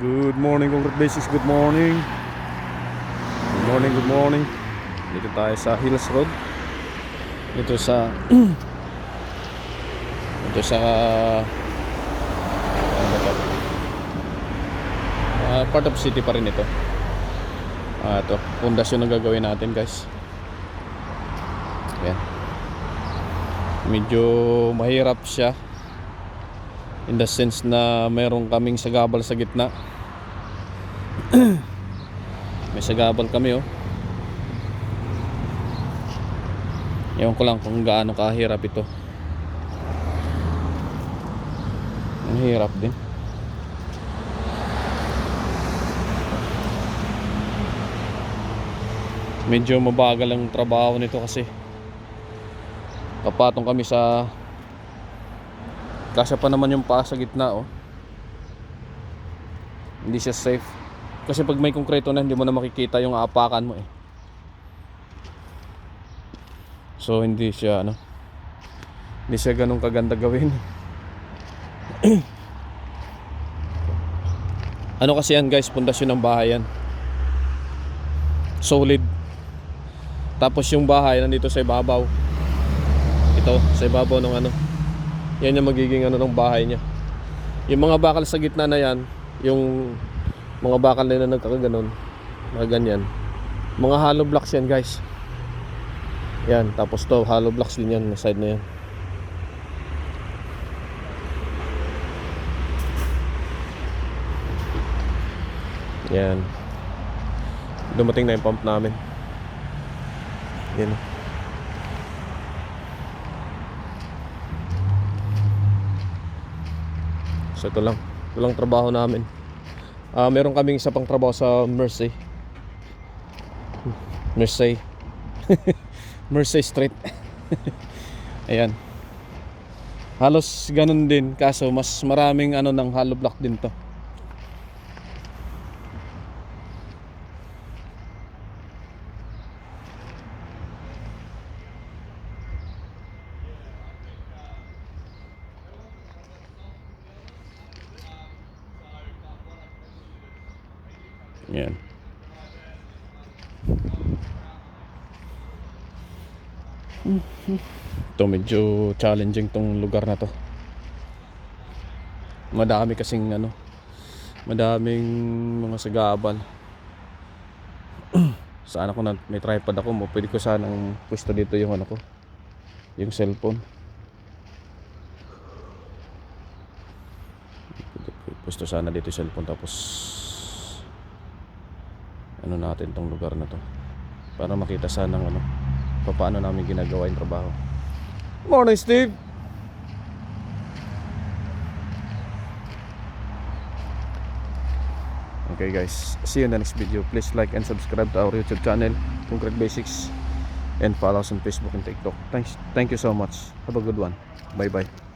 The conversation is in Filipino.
Good morning, Concrete Basics. Good morning. Good morning, good morning. Dito tayo sa Hills Road. Dito sa ano ba to? Part of city pa rin ito. Ito, pundasyon ang gagawin natin, guys. Ayan. Medyo mahirap siya in the sense na mayroon kaming sagabal sa gitna. May sagabal kami, oh. Ewan ko lang kung gaano kahirap ito. Ang hirap din. Medyo mabagal ang trabaho nito kasi kapatong kami sa kasya pa naman yung paa sa gitna, oh. Hindi siya safe kasi pag may konkreto na hindi mo na makikita yung aapakan mo, eh. So hindi siya hindi siya ganun kaganda gawin. Ano kasi yan, guys, pundasyon ng bahay yan. Solid. Tapos yung bahay nandito sa ibabaw. Ito sa ibabaw ng yan yung magiging ng bahay niya. Yung mga bakal sa gitna na yan, yung mga bakal na nagkakaganon, mga ganyan, mga hollow blocks yan, guys. Yan, tapos to hollow blocks din yan na side na yan. Yan. Dumating na yung pump namin. Yan. So ito lang trabaho namin. Meron kaming isa pang trabaho sa Mercy Mercy Street. Ayan. Halos ganun din, kaso mas maraming ng hollow block din to. Yan. Ito medyo challenging tong lugar na to. Madami kasing madaming mga sagabal. Sana ko na may tripod ako mo, pwede ko sanang pwesto dito yung ko, yung cellphone. Pwesto sana dito yung cellphone, tapos natin tong lugar na to para makita sana paano namin ginagawa yung trabaho. Morning, Steve. Okay, guys, see you in the next video. Please like and subscribe to our YouTube channel, Concrete Basics, and follow us on Facebook and TikTok. Thank you so much. Have a good one. Bye bye.